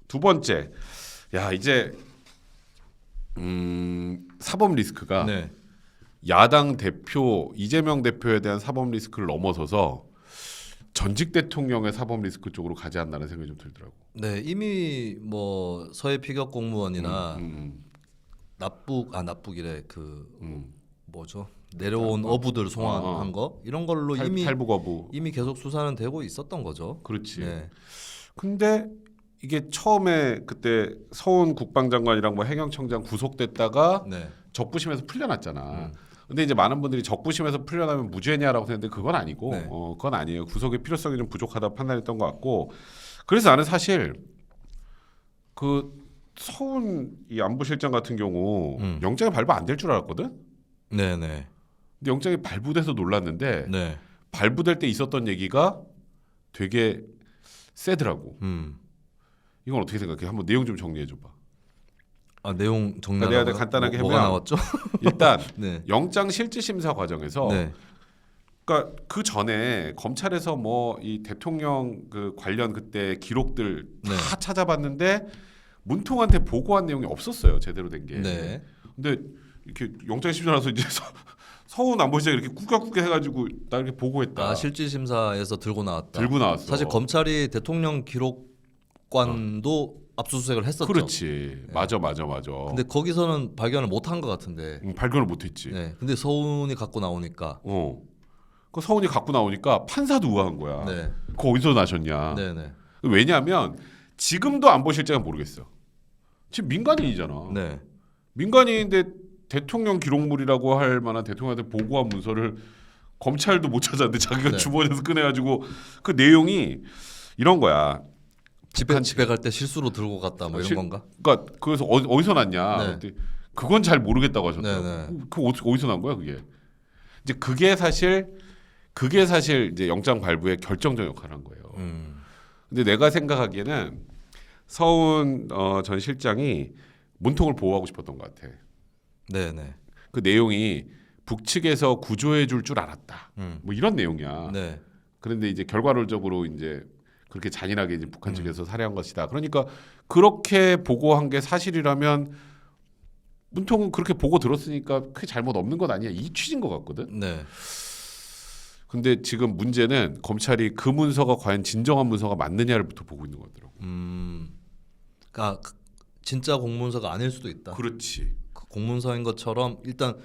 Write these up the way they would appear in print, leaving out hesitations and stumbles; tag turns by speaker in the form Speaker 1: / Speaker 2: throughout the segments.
Speaker 1: 두 번째, 야 이제 사법 리스크가
Speaker 2: 네.
Speaker 1: 야당 대표 이재명 대표에 대한 사법 리스크를 넘어서서 전직 대통령의 사법 리스크 쪽으로 가지 않나는 생각이 좀 들더라고.
Speaker 2: 네, 이미 뭐 서해 피격 공무원이나 납북이래 뭐죠? 내려온 어부들 송환한 거 이런 걸로 이미
Speaker 1: 탈북 어부.
Speaker 2: 이미 계속 수사는 되고 있었던 거죠.
Speaker 1: 그렇지.
Speaker 2: 네.
Speaker 1: 근데 이게 처음에 그때 서훈 국방장관이랑 뭐 해경청장 구속됐다가
Speaker 2: 네.
Speaker 1: 적부심에서 풀려났잖아. 근데 이제 많은 분들이 적부심에서 풀려나면 무죄냐라고 했는데 그건 아니고
Speaker 2: 네.
Speaker 1: 그건 아니에요. 구속의 필요성이 좀 부족하다 판단했던 것 같고 그래서 나는 사실 그 서훈 이 안보실장 같은 경우 영장이 발부 안 될 줄 알았거든.
Speaker 2: 네, 네.
Speaker 1: 근데 영장이 발부돼서 놀랐는데
Speaker 2: 네.
Speaker 1: 발부될 때 있었던 얘기가 되게 세더라고. 이건 어떻게 생각해? 한번 내용 좀 정리해 줘봐.
Speaker 2: 아, 내용
Speaker 1: 내가
Speaker 2: 정리하라고요?
Speaker 1: 간단하게
Speaker 2: 뭐가
Speaker 1: 해보면
Speaker 2: 나왔죠?
Speaker 1: 일단
Speaker 2: 네.
Speaker 1: 영장 실질 심사 과정에서
Speaker 2: 네.
Speaker 1: 그러니까 그 전에 검찰에서 뭐 이 대통령 그 관련 그때 기록들 다
Speaker 2: 네.
Speaker 1: 찾아봤는데 문통한테 보고한 내용이 없었어요. 제대로 된 게.
Speaker 2: 네.
Speaker 1: 근데 이렇게 영장 심사 나서 이제 서훈 안보실장이 이렇게 꾸겨꾸겨 해가지고 나 이렇게 보고했다.
Speaker 2: 아, 실질 심사에서 들고 나왔다.
Speaker 1: 들고 나왔어.
Speaker 2: 사실 검찰이 대통령 기록관도 압수수색을 했었죠.
Speaker 1: 그렇지.
Speaker 2: 네.
Speaker 1: 맞아.
Speaker 2: 근데 거기서는 발견을 못한 것 같은데.
Speaker 1: 발견을 못했지.
Speaker 2: 네. 근데 서훈이 갖고 나오니까.
Speaker 1: 그 서훈이 갖고 나오니까 판사도 우아한 거야.
Speaker 2: 네.
Speaker 1: 그거 어디서 나셨냐.
Speaker 2: 네, 네.
Speaker 1: 왜냐하면 지금도 안보실장은 모르겠어. 지금 민간인이잖아.
Speaker 2: 네.
Speaker 1: 민간인인데 대통령 기록물이라고 할 만한 대통령한테 보고한 문서를 검찰도 못 찾았는데 자기가
Speaker 2: 네.
Speaker 1: 주머니에서 꺼내가지고 그 내용이 이런 거야.
Speaker 2: 집에 갈 때 실수로 들고 갔다 뭐 이런 건가?
Speaker 1: 그러니까 그래서 어디서 났냐?
Speaker 2: 네.
Speaker 1: 그랬더니 그건 잘 모르겠다고 하셨더라고.
Speaker 2: 네, 네.
Speaker 1: 그 어디서 난 거야 그게? 이제 그게 사실 이제 영장 발부의 결정적 역할을 한 거예요. 근데 내가 생각하기에는 서훈 전 실장이 문통을 보호하고 싶었던 것 같아.
Speaker 2: 네, 네.
Speaker 1: 그 내용이 북측에서 구조해 줄 줄 알았다. 뭐 이런 내용이야.
Speaker 2: 네.
Speaker 1: 그런데 이제 결과론적으로 이제 그렇게 잔인하게 이제 북한 측에서 살해한 것이다. 그러니까 그렇게 보고한 게 사실이라면 문통은 그렇게 보고 들었으니까 크게 잘못 없는 것 아니야. 이 취지인 것 같거든.
Speaker 2: 네.
Speaker 1: 근데 지금 문제는 검찰이 그 문서가 과연 진정한 문서가 맞느냐를부터 보고 있는 것 같더라고.
Speaker 2: 그러니까 진짜 공문서가 아닐 수도 있다.
Speaker 1: 그렇지.
Speaker 2: 그 공문서인 것처럼 일단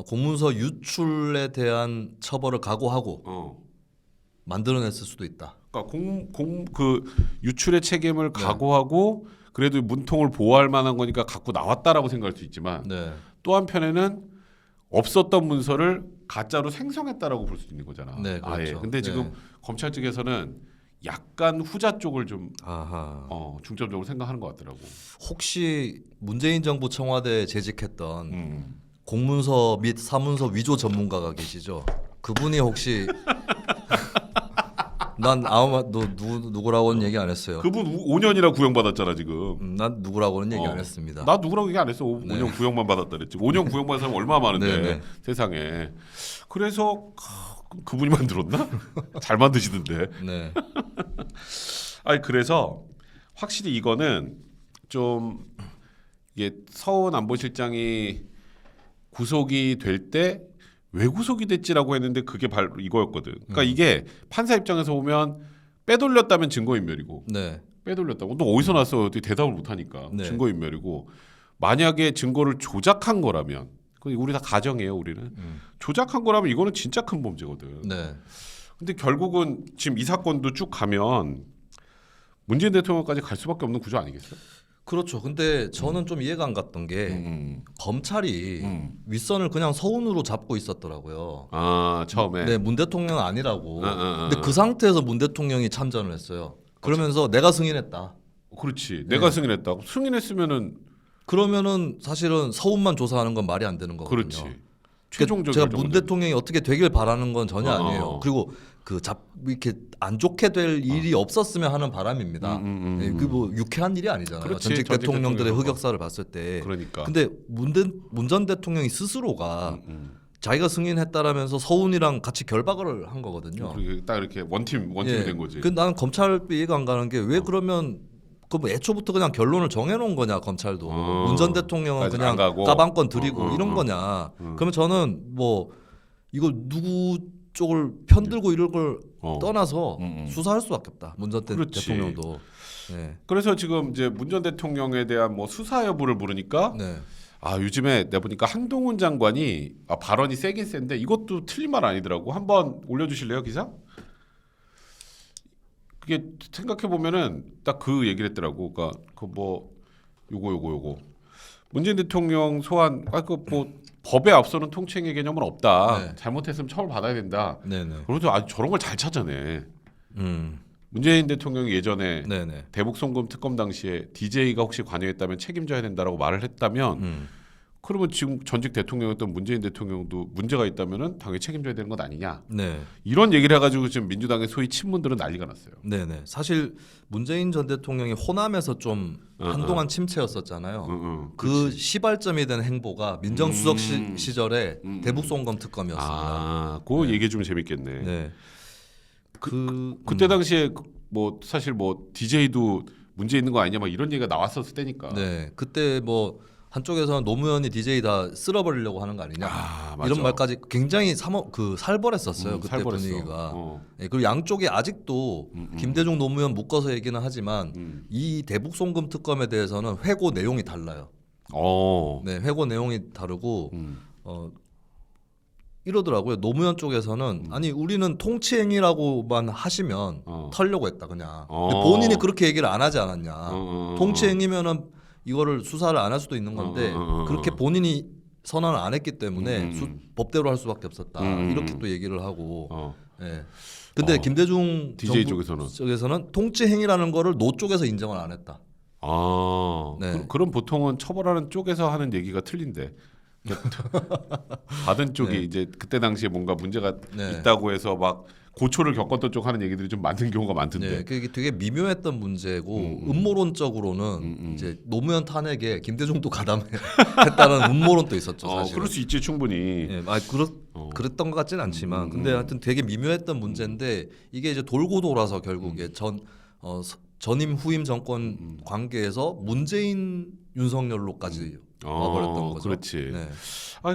Speaker 2: 공문서 유출에 대한 처벌을 각오하고 만들어냈을 수도 있다.
Speaker 1: 그러니까 그 유출의 책임을 각오하고 그래도 문통을 보호할 만한 거니까 갖고 나왔다라고 생각할 수 있지만
Speaker 2: 네.
Speaker 1: 또 한편에는 없었던 문서를 가짜로 생성했다라고 볼 수 있는 거잖아.
Speaker 2: 네, 그렇죠.
Speaker 1: 아예. 근데 지금
Speaker 2: 네.
Speaker 1: 검찰 측에서는 약간 후자 쪽을 좀
Speaker 2: 아하.
Speaker 1: 중점적으로 생각하는 것 같더라고.
Speaker 2: 혹시 문재인 정부 청와대에 재직했던 공문서 및 사문서 위조 전문가가 계시죠? 그분이 혹시 난 아무 누구라고는 얘기 안 했어요.
Speaker 1: 그분 5년이나 구형받았잖아 지금.
Speaker 2: 난 누구라고는 얘기 안 했습니다.
Speaker 1: 나 누구라고 얘기 안 했어. 5년 구형만 받았다 그랬지. 5년 구형받은 사람 얼마나 많은데
Speaker 2: 네, 네.
Speaker 1: 세상에. 그래서 그분이 만들었나? 잘 만드시던데.
Speaker 2: 네.
Speaker 1: 아니 그래서 확실히 이거는 좀 이게 서훈 안보실장이 구속이 될 때 왜 구속이 됐지라고 했는데 그게 바로 이거였거든. 그러니까 이게 판사 입장에서 보면 빼돌렸다면 증거인멸이고
Speaker 2: 네.
Speaker 1: 빼돌렸다고 또 어디서 났어? 어떻게 대답을 못하니까
Speaker 2: 네.
Speaker 1: 증거인멸이고 만약에 증거를 조작한 거라면 우리 다 가정이에요. 우리는 조작한 거라면 이거는 진짜 큰 범죄거든.
Speaker 2: 네.
Speaker 1: 근데 결국은 지금 이 사건도 쭉 가면 문재인 대통령까지 갈 수밖에 없는 구조 아니겠어요?
Speaker 2: 그렇죠. 근데 저는 좀 이해가 안 갔던 게 검찰이 윗선을 그냥 서훈으로 잡고 있었더라고요.
Speaker 1: 아 처음에.
Speaker 2: 네, 문 대통령 아니라고. 근데 그 상태에서 문 대통령이 참전을 했어요. 그러면서 내가 승인했다.
Speaker 1: 그렇지. 내가 승인했다고. 승인했으면은
Speaker 2: 그러면은 사실은 서훈만 조사하는 건 말이 안 되는 거거든요.
Speaker 1: 그렇지. 최종적
Speaker 2: 제가 문 대통령이 어떻게 되길 바라는 건 전혀 아니에요. 그리고 이렇게 안 좋게 될 일이 없었으면 하는 바람입니다. 네, 그뭐 유쾌한 일이 아니잖아요.
Speaker 1: 그렇지,
Speaker 2: 전직
Speaker 1: 전직
Speaker 2: 대통령들의
Speaker 1: 대통령.
Speaker 2: 흑역사를 봤을 때.
Speaker 1: 그러니까.
Speaker 2: 근데 문 전 대통령이 스스로가 자기가 승인했다라면서 서훈이랑 같이 결박을 한 거거든요.
Speaker 1: 그리고 딱 이렇게 원팀이 된 거지.
Speaker 2: 그 나는 검찰 이해가 안 가는 게 왜 그러면 그 뭐 애초부터 그냥 결론을 정해놓은 거냐 검찰도 문 전 대통령은
Speaker 1: 아직
Speaker 2: 그냥
Speaker 1: 안 가고.
Speaker 2: 까방권 드리고 이런 거냐. 그러면 저는 뭐 이거 누구 쪽을 편들고 이런 걸 떠나서 수사할 수밖에 없다. 문 전 대통령도. 네.
Speaker 1: 그래서 지금 이제 문 전 대통령에 대한 뭐 수사 여부를 물으니까
Speaker 2: 네.
Speaker 1: 아 요즘에 내가 보니까 한동훈 장관이 발언이 세긴 센데 이것도 틀린 말 아니더라고. 한번 올려주실래요 기사? 그게 생각해 보면은 딱 그 얘기를 했더라고. 그러니까 그 뭐 요거 문재인 대통령 소환 그 뭐 법에 앞서는 통치행위 개념은 없다.
Speaker 2: 네.
Speaker 1: 잘못했으면 처벌 받아야 된다.
Speaker 2: 네네.
Speaker 1: 그래도 아주 저런 걸 잘 찾아내. 문재인 대통령이 예전에
Speaker 2: 네네.
Speaker 1: 대북 송금 특검 당시에 DJ가 혹시 관여했다면 책임져야 된다라고 말을 했다면 그러면 지금 전직 대통령이었던 문재인 대통령도 문제가 있다면은 당연히 책임져야 되는 것 아니냐.
Speaker 2: 네.
Speaker 1: 이런 얘기를 해가지고 지금 민주당의 소위 친문들은 난리가 났어요.
Speaker 2: 네네. 사실 문재인 전 대통령이 호남에서 좀 한동안 침체였었잖아요. 그 시발점이 된 행보가 민정수석 시절에 대북 송금 특검이었습니다.
Speaker 1: 아, 그 얘기 좀 재밌겠네.
Speaker 2: 네.
Speaker 1: 그때 당시에 뭐 사실 뭐 DJ도 문제 있는 거 아니냐 막 이런 얘기가 나왔었을 때니까.
Speaker 2: 네. 그때 뭐 한쪽에서는 노무현이 DJ 다 쓸어버리려고 하는 거 아니냐
Speaker 1: 맞아.
Speaker 2: 이런 말까지 굉장히 살벌했었어요. 그때
Speaker 1: 살벌했어.
Speaker 2: 분위기가. 네, 그리고 양쪽이 아직도 김대중 노무현 묶어서 얘기는 하지만 이 대북 송금 특검에 대해서는 회고 내용이 달라요. 네, 회고 내용이 다르고 이러더라고요. 노무현 쪽에서는 아니 우리는 통치행위라고만 하시면 털려고 했다 그냥. 근데 본인이 그렇게 얘기를 안 하지 않았냐. 통치행위면은 이거를 수사를 안 할 수도 있는 건데 그렇게 본인이 선언을 안 했기 때문에 법대로 할 수밖에 없었다. 이렇게 또 얘기를 하고. 네. 근데 김대중
Speaker 1: DJ
Speaker 2: 쪽에서는 통치행위라는 거를 노 쪽에서 인정을 안 했다.
Speaker 1: 네. 그럼 보통은 처벌하는 쪽에서 하는 얘기가 틀린데 받은 쪽이
Speaker 2: 네.
Speaker 1: 이제 그때 당시에 뭔가 문제가
Speaker 2: 네.
Speaker 1: 있다고 해서 막 고초를 겪었던 쪽 하는 얘기들이 좀 많은 경우가 많던데.
Speaker 2: 네, 그게 되게 미묘했던 문제고 음모론적으로는 이제 노무현 탄핵에 김대중도 가담했다는 음모론도 있었죠. 사실.
Speaker 1: 그럴 수 있지 충분히.
Speaker 2: 네, 그랬던 것 같지는 않지만, 근데 하여튼 되게 미묘했던 문제인데 이게 이제 돌고 돌아서 결국에 전임 후임 정권 관계에서 문재인 윤석열로까지 와버렸던 거죠.
Speaker 1: 그렇지.
Speaker 2: 네.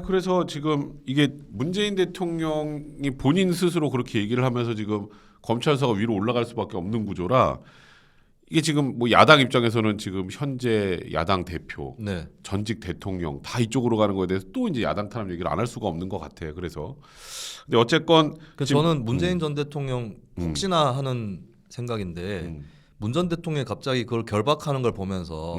Speaker 1: 그래서 지금 이게 문재인 대통령이 본인 스스로 그렇게 얘기를 하면서 지금 검찰 수사가 위로 올라갈 수밖에 없는 구조라 이게 지금 뭐 야당 입장에서는 지금 현재 야당 대표,
Speaker 2: 네.
Speaker 1: 전직 대통령 다 이쪽으로 가는 거에 대해서 또 이제 야당 탄압 얘기를 안 할 수가 없는 것 같아요. 그래서 근데 어쨌건
Speaker 2: 저는 문재인 전 대통령 혹시나 하는 생각인데 문 전 대통령이 갑자기 그걸 결박하는 걸 보면서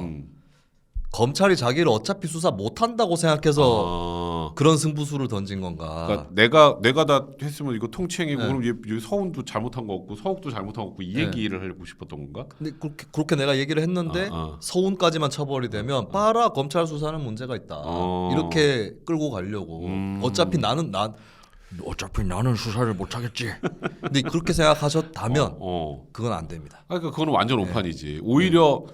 Speaker 2: 검찰이 자기를 어차피 수사 못 한다고 생각해서 그런 승부수를 던진 건가?
Speaker 1: 그러니까 내가 다 했으면 이거 통치행위고
Speaker 2: 네.
Speaker 1: 그럼 얘 서훈도 잘못한 거 없고 서욱도 잘못한 거 없고 이
Speaker 2: 네.
Speaker 1: 얘기를 하고 싶었던 건가?
Speaker 2: 근데 그렇게 내가 얘기를 했는데 서훈까지만 처벌이 되면 봐라 검찰 수사는 문제가 있다. 이렇게 끌고 가려고. 어차피 나는 수사를 못 하겠지. 근데 그렇게 생각하셨다면 그건 안 됩니다.
Speaker 1: 그러니까 그건 완전 오판이지. 오히려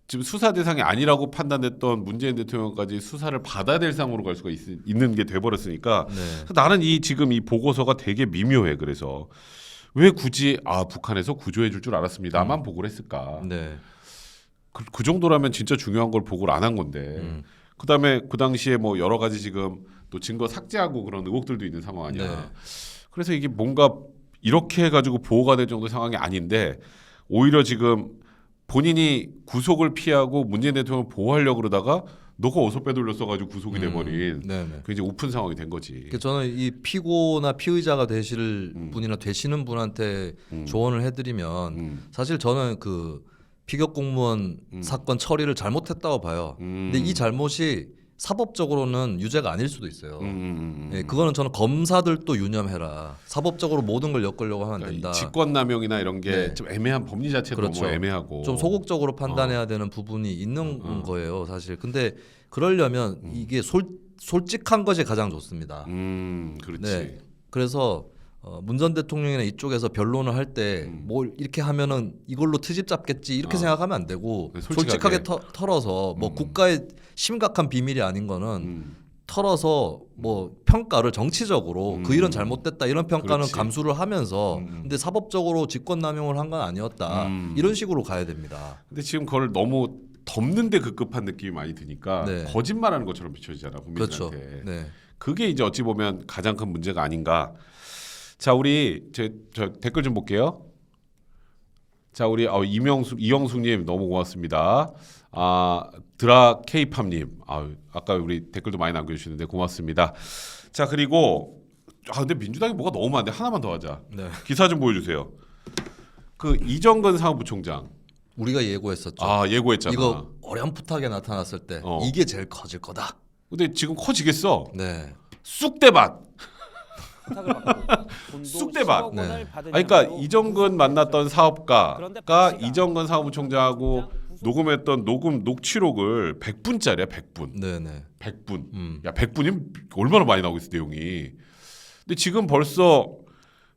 Speaker 1: 지금 수사 대상이 아니라고 판단됐던 문재인 대통령까지 수사를 받아야 될 상황으로 갈 수가 있는 게 돼버렸으니까 나는 지금 이 보고서가 되게 미묘해. 그래서 왜 굳이 북한에서 구조해줄 줄 알았습니다만 보고를 했을까?
Speaker 2: 네.
Speaker 1: 그 정도라면 진짜 중요한 걸 보고를 안 한 건데. 그다음에 그 당시에 뭐 여러 가지 지금 또 증거 삭제하고 그런 의혹들도 있는 상황 아니야.
Speaker 2: 네.
Speaker 1: 그래서 이게 뭔가 이렇게 해가지고 보호가 될 정도 상황이 아닌데 오히려 지금 본인이 구속을 피하고 문재인 대통령을 보호하려고 그러다가 너가 어서 빼돌렸어가지고 구속이 돼버린 굉장히 오픈 상황이 된 거지.
Speaker 2: 저는 이 피고나 피의자가 되실 분이나 되시는 분한테 조언을 해드리면 사실 저는 그 피격 공무원 사건 처리를 잘못했다고 봐요. 근데 이 잘못이 사법적으로는 유죄가 아닐 수도 있어요. 네, 그거는 저는 검사들도 유념해라. 사법적으로 모든 걸 엮으려고 하면 안 된다.
Speaker 1: 직권남용이나 이런 게 좀 애매한 법리 자체도
Speaker 2: 그렇죠.
Speaker 1: 너무 애매하고
Speaker 2: 좀 소극적으로 판단해야 되는 부분이 있는 거예요, 사실. 근데 그러려면 이게 솔직한 것이 가장 좋습니다.
Speaker 1: 그렇지.
Speaker 2: 네. 그래서 문 전 대통령이나 이쪽에서 변론을 할 때 뭘 이렇게 하면은 이걸로 트집 잡겠지 이렇게 생각하면 안 되고
Speaker 1: 네,
Speaker 2: 솔직하게 털어서 뭐 국가의 심각한 비밀이 아닌 거는 털어서 뭐 평가를 정치적으로 그 일은 잘못됐다 이런 평가는
Speaker 1: 그렇지.
Speaker 2: 감수를 하면서 근데 사법적으로 직권남용을 한 건 아니었다 이런 식으로 가야 됩니다.
Speaker 1: 근데 지금 그걸 너무 덮는데 급급한 느낌이 많이 드니까
Speaker 2: 네.
Speaker 1: 거짓말하는 것처럼 비춰지잖아
Speaker 2: 그렇죠.
Speaker 1: 국민들한테.
Speaker 2: 네.
Speaker 1: 그게 이제 어찌 보면 가장 큰 문제가 아닌가. 자, 우리 저 댓글 좀 볼게요. 자, 우리 이영숙님 너무 고맙습니다. 드라 K팝님, 아까 우리 댓글도 많이 남겨주시는데 고맙습니다. 자, 그리고 근데 민주당이 뭐가 너무 많은데 하나만 더 하자.
Speaker 2: 네.
Speaker 1: 기사 좀 보여주세요. 그 이정근 사무부총장.
Speaker 2: 우리가 예고했었죠.
Speaker 1: 예고했잖아.
Speaker 2: 이거 어렴풋하게 나타났을 때 이게 제일 커질 거다.
Speaker 1: 근데 지금 커지겠어.
Speaker 2: 네.
Speaker 1: 쑥대밭.
Speaker 3: 쑥대밭.
Speaker 1: 쑥대밭.
Speaker 2: 네.
Speaker 1: 그러니까 이정근 만났던 사업가가 이정근 사무총장하고 녹음했던 녹취록을 100분짜리야, 100분.
Speaker 2: 네네.
Speaker 1: 100분. 야, 100분이면 얼마나 많이 나오고 있어, 내용이. 근데 지금 벌써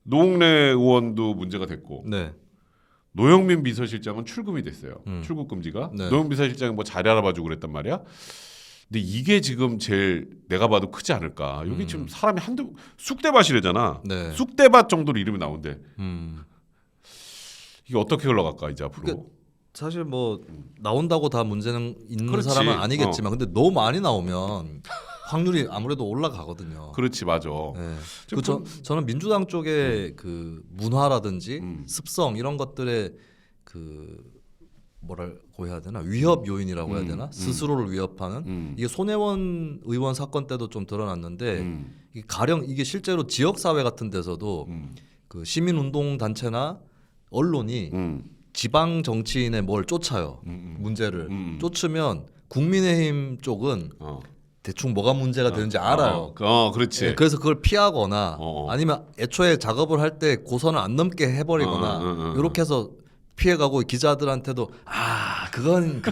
Speaker 1: 노웅래 의원도 문제가 됐고
Speaker 2: 네.
Speaker 1: 노영민 비서실장은 출금이 됐어요. 출국 금지가.
Speaker 2: 네.
Speaker 1: 노영민 비서실장이 뭐 자리 알아봐주고 그랬단 말이야. 근데 이게 지금 제일 내가 봐도 크지 않을까. 여기 지금 사람이 쑥대밭이래잖아.
Speaker 2: 네.
Speaker 1: 쑥대밭 정도로 이름이 나온대.
Speaker 2: 음.
Speaker 1: 이게 어떻게 흘러갈까 이제 앞으로.
Speaker 2: 그러니까 사실 뭐 나온다고 다 문제는 있는
Speaker 1: 그렇지.
Speaker 2: 사람은 아니겠지만 근데 너무 많이 나오면 확률이 아무래도 올라가거든요.
Speaker 1: 그렇지, 맞아.
Speaker 2: 네.
Speaker 1: 지금
Speaker 2: 저는 민주당 쪽의 그 문화라든지 습성 이런 것들의 그 뭐라고 해야 되나 위협 요인이라고 해야 되나 스스로를 위협하는 이게 손혜원 의원 사건 때도 좀 드러났는데 이게 가령 이게 실제로 지역 사회 같은 데서도 그 시민 운동 단체나 언론이 지방 정치인의 뭘 쫓아요 문제를 쫓으면 국민의힘 쪽은 대충 뭐가 문제가 되는지 알아요.
Speaker 1: 그렇지.
Speaker 2: 네, 그래서 그걸 피하거나
Speaker 1: 어.
Speaker 2: 아니면 애초에 작업을 할 때 고선을 안 넘게 해버리거나 이렇게 해서 피해가고 기자들한테도 그거는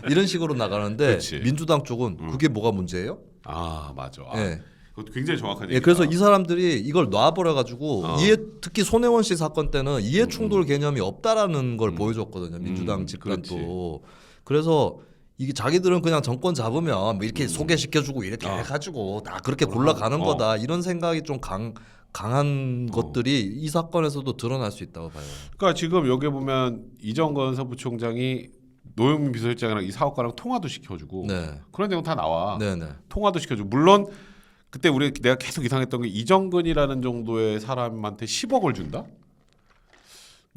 Speaker 2: 이런 식으로 나가는데
Speaker 1: 그렇지.
Speaker 2: 민주당 쪽은 그게 뭐가 문제예요?
Speaker 1: 맞아.
Speaker 2: 네.
Speaker 1: 그것도 굉장히 정확한 얘기다.
Speaker 2: 예, 그래서 이 사람들이 이걸 놔버려가지고 특히 손혜원 씨 사건 때는 이해 충돌 개념이 없다라는 걸 보여줬거든요. 민주당 집단도. 그래서 이게 자기들은 그냥 정권 잡으면 뭐 이렇게 소개시켜주고 이렇게 해가지고 다 그렇게 굴러가는 거다 이런 생각이 좀 강한 것들이 이 사건에서도 드러날 수 있다고 봐요.
Speaker 1: 그러니까 지금 여기 보면 이정건 사무총장이 노영민 비서실장이랑 이 사업가랑 통화도 시켜주고
Speaker 2: 네.
Speaker 1: 그런 내용 다 나와.
Speaker 2: 네네.
Speaker 1: 통화도 시켜주고 물론 그때 내가 계속 이상했던 게 이정근이라는 정도의 사람한테 10억을 준다?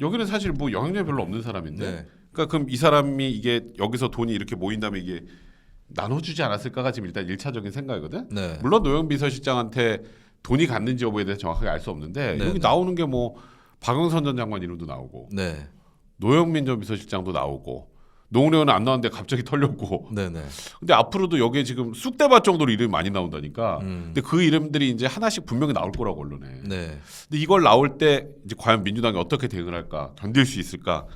Speaker 1: 여기는 사실 뭐 영향력이 별로 없는 사람인데.
Speaker 2: 네.
Speaker 1: 그러니까 그럼 이 사람이 이게 여기서 돈이 이렇게 모인다면 이게 나눠주지 않았을까가 지금 일단 1차적인 생각이거든.
Speaker 2: 네.
Speaker 1: 물론 노영민 비서실장한테 돈이 갔는지 여부에 대해서 정확하게 알 수 없는데
Speaker 2: 네,
Speaker 1: 여기
Speaker 2: 네.
Speaker 1: 나오는 게 뭐 박영선 전 장관 이름도 나오고
Speaker 2: 네.
Speaker 1: 노영민 전 비서실장도 나오고 노웅래는 안 나왔는데 갑자기 털렸고.
Speaker 2: 네네.
Speaker 1: 근데 앞으로도 여기에 지금 쑥대밭 정도로 이름이 많이 나온다니까. 근데 그 이름들이 이제 하나씩 분명히 나올 거라고 언론에.
Speaker 2: 네.
Speaker 1: 근데 이걸 나올 때 이제 과연 민주당이 어떻게 대응을 할까, 견딜 수 있을까?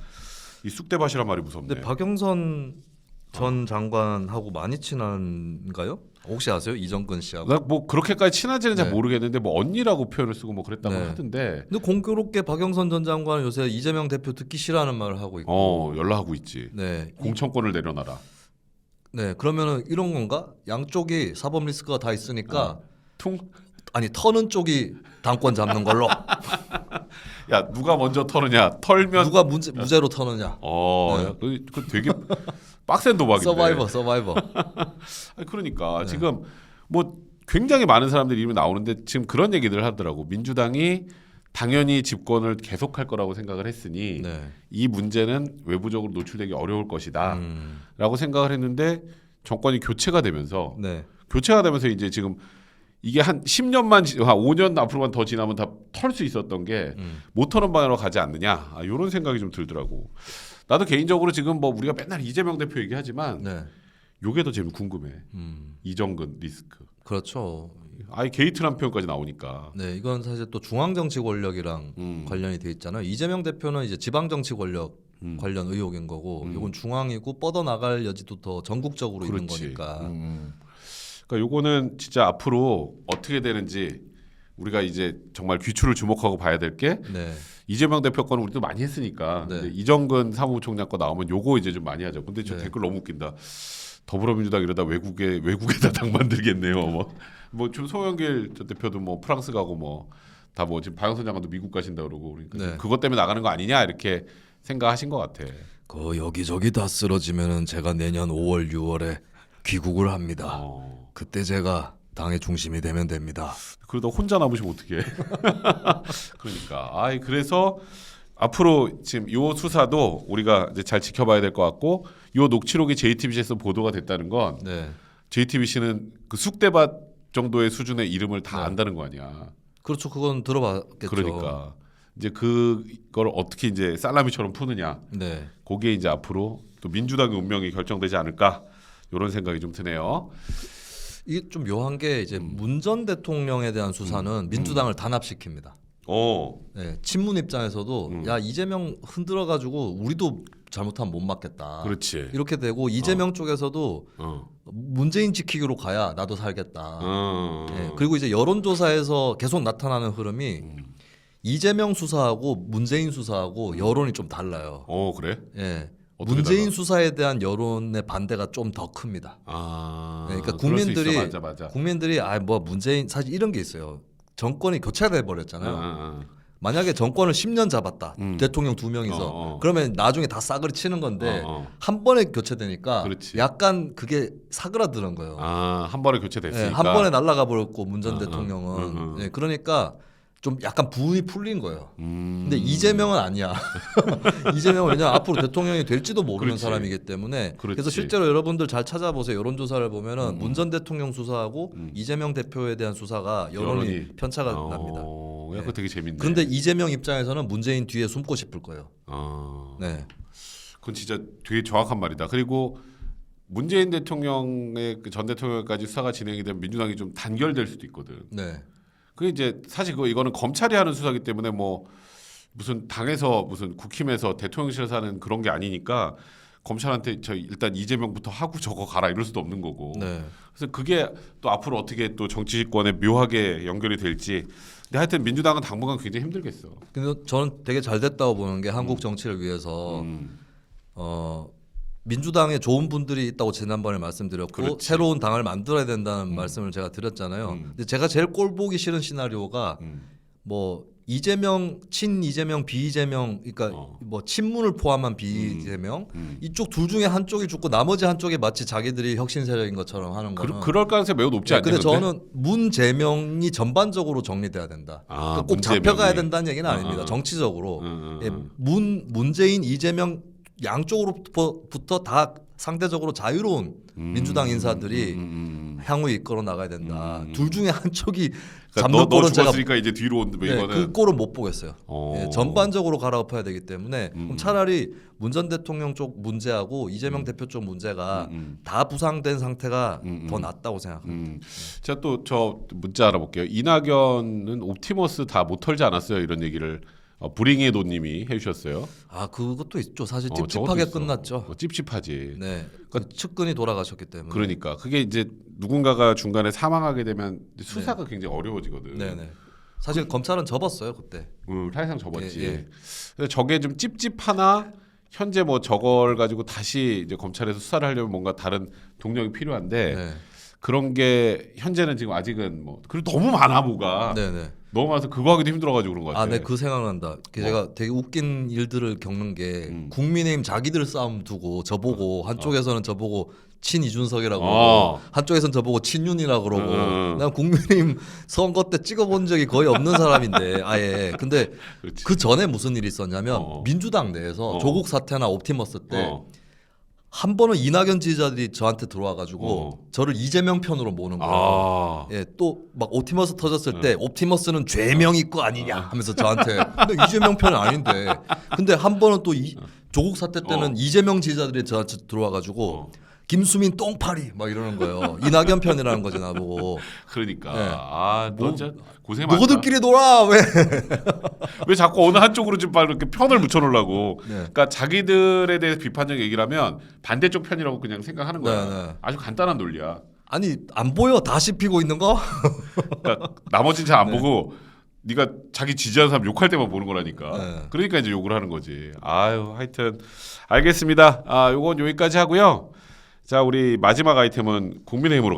Speaker 1: 이 쑥대밭이란 말이 무섭네.
Speaker 2: 근데 박영선 전 장관하고 많이 친한가요? 혹시 아세요? 이정근 씨하고?
Speaker 1: 나 뭐 그렇게까지 친하지는 잘
Speaker 2: 네.
Speaker 1: 모르겠는데 뭐 언니라고 표현을 쓰고 뭐 그랬다고
Speaker 2: 네.
Speaker 1: 하던데.
Speaker 2: 근데 공교롭게 박영선 전 장관은 요새 이재명 대표 듣기 싫어하는 말을 하고 있고.
Speaker 1: 연락하고 있지.
Speaker 2: 네.
Speaker 1: 공천권을 내려놔라.
Speaker 2: 네. 그러면은 이런 건가? 양쪽이 사법 리스크가 다 있으니까 아니 터는 쪽이 당권 잡는 걸로.
Speaker 1: 야 누가 먼저 털느냐? 털면
Speaker 2: 누가 무죄로 터느냐. 네.
Speaker 1: 야, 그 되게 빡센 도박인데.
Speaker 2: 서바이버.
Speaker 1: 아니, 그러니까
Speaker 2: 네.
Speaker 1: 지금 뭐 굉장히 많은 사람들이 이름이 나오는데 지금 그런 얘기들을 하더라고. 민주당이 당연히 집권을 계속할 거라고 생각을 했으니
Speaker 2: 네.
Speaker 1: 이 문제는 외부적으로 노출되기 어려울 것이다
Speaker 2: 음.
Speaker 1: 라고 생각을 했는데 정권이 교체가 되면서
Speaker 2: 네.
Speaker 1: 이제 지금 이게 한 10년만 한 5년 앞으로만 더 지나면 다 털 수 있었던 게 못 터는 방향으로 가지 않느냐 이런 생각이 좀 들더라고. 나도 개인적으로 지금 뭐 우리가 맨날 이재명 대표 얘기하지만
Speaker 2: 네.
Speaker 1: 요게 더 재미 궁금해. 이정근 리스크.
Speaker 2: 그렇죠.
Speaker 1: 아예 게이트란 표현까지 나오니까.
Speaker 2: 네, 이건 사실 또 중앙 정치 권력이랑 관련이 돼 있잖아요. 이재명 대표는 이제 지방 정치 권력 관련 의혹인 거고, 이건 중앙이고 뻗어 나갈 여지도 더 전국적으로 있는
Speaker 1: 그렇지.
Speaker 2: 거니까.
Speaker 1: 그러니까 요거는 진짜 앞으로 어떻게 되는지 우리가 이제 정말 귀추를 주목하고 봐야 될 게
Speaker 2: 네,
Speaker 1: 이재명 대표 거는 우리도 많이 했으니까
Speaker 2: 네.
Speaker 1: 근데 이정근 사무총장 거 나오면 요거 이제 좀 많이 하죠. 근데 저
Speaker 2: 네.
Speaker 1: 댓글 너무 웃긴다. 더불어민주당 이러다 외국에다 당 만들겠네요. 뭐 지금 송영길 전 대표도 뭐 프랑스 가고 뭐 다 뭐 지금 박영선 장관도 미국 가신다 그러고 그러니까
Speaker 2: 네.
Speaker 1: 그것 때문에 나가는 거 아니냐 이렇게 생각하신 것 같아.
Speaker 2: 그 여기저기 다 쓰러지면은 제가 내년 5월 6월에 귀국을 합니다. 그때 제가 당의 중심이 되면 됩니다.
Speaker 1: 그러다 혼자 남으시면 어떡해. 그러니까 그래서 앞으로 지금 요 수사도 우리가 이제 잘 지켜봐야 될 것 같고 요 녹취록이 JTBC에서 보도가 됐다는 건
Speaker 2: 네.
Speaker 1: JTBC는 그 쑥대밭 정도의 수준의 이름을 다
Speaker 2: 네.
Speaker 1: 안다는 거 아니야.
Speaker 2: 그렇죠. 그건 들어봤겠죠.
Speaker 1: 그러니까 이제 그걸 어떻게 이제 살라미처럼 푸느냐.
Speaker 2: 네.
Speaker 1: 그게 이제 앞으로 또 민주당의 운명이 결정되지 않을까 이런 생각이 좀 드네요.
Speaker 2: 이게 좀 묘한 게 이제 문 전 대통령에 대한 수사는 민주당을 단합시킵니다. 네, 친문 입장에서도 야 이재명 흔들어 가지고 우리도 잘못하면 못 맞겠다.
Speaker 1: 그렇지.
Speaker 2: 이렇게 되고 이재명 쪽에서도 문재인 지키기로 가야 나도 살겠다. 네, 그리고 이제 여론조사에서 계속 나타나는 흐름이 이재명 수사하고 문재인 수사하고 여론이 좀 달라요.
Speaker 1: 그래?
Speaker 2: 예.
Speaker 1: 어떻게
Speaker 2: 문재인
Speaker 1: 달라?
Speaker 2: 수사에 대한 여론의 반대가 좀 더 큽니다. 네, 그러니까
Speaker 1: 그럴 수
Speaker 2: 국민들이
Speaker 1: 있어. 맞아.
Speaker 2: 국민들이 뭐 문재인 사실 이런 게 있어요. 정권이 교체돼 버렸잖아요.
Speaker 1: 어.
Speaker 2: 만약에 정권을 10년 잡았다. 대통령 2명이서
Speaker 1: 어.
Speaker 2: 그러면 나중에 다 싸그리 치는 건데
Speaker 1: 어.
Speaker 2: 한 번에 교체되니까
Speaker 1: 그렇지.
Speaker 2: 약간 그게 사그라드는 거예요.
Speaker 1: 한 번에 교체됐으니까.
Speaker 2: 예, 한 번에 날아가 버렸고 문 전
Speaker 1: 어,
Speaker 2: 대통령은 예, 그러니까 좀 약간 부운이 풀린 거예요. 근데
Speaker 1: 근데
Speaker 2: 이재명은 아니야. 이재명은 왜냐 앞으로 대통령이 될지도 모르는
Speaker 1: 그렇지.
Speaker 2: 사람이기 때문에
Speaker 1: 그렇지.
Speaker 2: 그래서 실제로 여러분들 잘 찾아보세요. 여론조사를 보면은 문 전 대통령 수사하고 이재명 대표에 대한 수사가 여론이 편차가 납니다.
Speaker 1: 그거 되게 재밌네.
Speaker 2: 그런데 이재명 입장에서는 문재인 뒤에 숨고 싶을 거예요. 네.
Speaker 1: 그건 진짜 되게 정확한 말이다. 그리고 문재인 대통령의 그전 대통령까지 수사가 진행이 되면 민주당이 좀 단결될 수도 있거든.
Speaker 2: 네.
Speaker 1: 그 이제 사실 이거는 검찰이 하는 수사기 때문에 뭐 무슨 당에서 무슨 국힘에서 대통령실에서 하는 그런 게 아니니까 검찰한테 저 일단 이재명부터 하고 저거 가라 이럴 수도 없는 거고.
Speaker 2: 네.
Speaker 1: 그래서 그게 또 앞으로 어떻게 또 정치권에 묘하게 연결이 될지. 근데 하여튼 민주당은 당분간 굉장히 힘들겠어.
Speaker 2: 근데 저는 되게 잘 됐다고 보는 게 한국 정치를 위해서 민주당에 좋은 분들이 있다고 지난번에 말씀드렸고
Speaker 1: 그렇지.
Speaker 2: 새로운 당을 만들어야 된다는 말씀을 제가 드렸잖아요. 근데 제가 제일 꼴보기 싫은 시나리오가 뭐 이재명, 친 이재명, 비이재명, 그러니까 뭐 친문을 포함한 비이재명 이쪽 둘 중에 한쪽이 죽고 나머지 한쪽이 마치 자기들이 혁신 세력인 것처럼 하는 거는.
Speaker 1: 그럴 가능성이 매우 높지
Speaker 2: 네,
Speaker 1: 않냐.
Speaker 2: 근데 저는 문재명이 전반적으로 정리돼야 된다. 그러니까 꼭
Speaker 1: 문재명이.
Speaker 2: 잡혀가야 된다는 얘기는 아닙니다. 정치적으로 예, 문재인, 이재명 양쪽으로부터 다 상대적으로 자유로운 민주당 인사들이 향후 이끌어 나가야 된다. 둘 중에 한쪽이
Speaker 1: 그러니까
Speaker 2: 잡는
Speaker 1: 너
Speaker 2: 꼴은 제가
Speaker 1: 죽었으니까 이제 뒤로 온다.
Speaker 2: 네,
Speaker 1: 이거는
Speaker 2: 그 꼴은 못 보겠어요. 예, 전반적으로 갈아엎어야 되기 때문에 그럼 차라리 문 전 대통령 쪽 문제하고 이재명 대표 쪽 문제가 다 부상된 상태가 더 낫다고 생각합니다.
Speaker 1: 제가 또 저 문자 알아볼게요. 이낙연은 옵티머스 다 못 털지 않았어요. 이런 얘기를 브링에도님이 해주셨어요.
Speaker 2: 그것도 있죠. 사실
Speaker 1: 저것도
Speaker 2: 찝찝하게
Speaker 1: 있어.
Speaker 2: 끝났죠.
Speaker 1: 찝찝하지.
Speaker 2: 네, 그 측근이 돌아가셨기 때문에.
Speaker 1: 그러니까 그게 이제 누군가가 중간에 사망하게 되면 수사가 굉장히 어려워지거든.
Speaker 2: 네네. 사실 검찰은 접었어요 그때.
Speaker 1: 사실상 접었지.
Speaker 2: 예.
Speaker 1: 그래서 저게 좀 찝찝하나 현재 뭐 저걸 가지고 다시 이제 검찰에서 수사를 하려면 뭔가 다른 동력이 필요한데
Speaker 2: 네.
Speaker 1: 그런 게 현재는 지금 아직은 뭐 그리고 너무 많아 뭐가
Speaker 2: 네네.
Speaker 1: 너무 많아서 그거 하기도 힘들어가지고 그런 거 같아.
Speaker 2: 네, 그 생각난다. 제가 되게 웃긴 일들을 겪는 게 국민의힘 자기들 싸움 두고 저보고 한쪽에서는 저보고 친 이준석이라고 그러고 한쪽에서는 저보고 친윤이라고 그러고 난 국민의힘 선거 때 찍어본 적이 거의 없는 사람인데 아예. 근데
Speaker 1: 그렇지.
Speaker 2: 그 전에 무슨 일이 있었냐면 민주당 내에서 조국 사태나 옵티머스 때 한 번은 이낙연 지지자들이 저한테 들어와가지고 저를 이재명 편으로 모는 거예요. 예, 또 막 옵티머스 터졌을 때 옵티머스는 죄명 있고 아니냐 하면서 저한테 근데 이재명 편은 아닌데 근데 한 번은 또 조국 사태 때는 이재명 지지자들이 저한테 들어와가지고 김수민 똥파리 막 이러는 거예요. 이낙연 편이라는 거지 나보고.
Speaker 1: 그러니까 너 진짜 고생 많다.
Speaker 2: 너희들끼리 놀아 왜?
Speaker 1: 왜 자꾸 어느 한쪽으로 좀 이렇게 편을 묻혀놓으려고.
Speaker 2: 네.
Speaker 1: 그러니까 자기들에 대해서 비판적 얘기를 하면 반대쪽 편이라고 그냥 생각하는 거야.
Speaker 2: 네.
Speaker 1: 아주 간단한 논리야.
Speaker 2: 아니 안 보여 다 씹히고 있는 거?
Speaker 1: 그러니까 나머지는 잘 안 보고 네가 자기 지지하는 사람 욕할 때만 보는 거라니까.
Speaker 2: 네.
Speaker 1: 그러니까 이제 욕을 하는 거지. 하여튼 알겠습니다. 요건 여기까지 하고요. 자, 우리 마지막 아이템은 국민의힘으로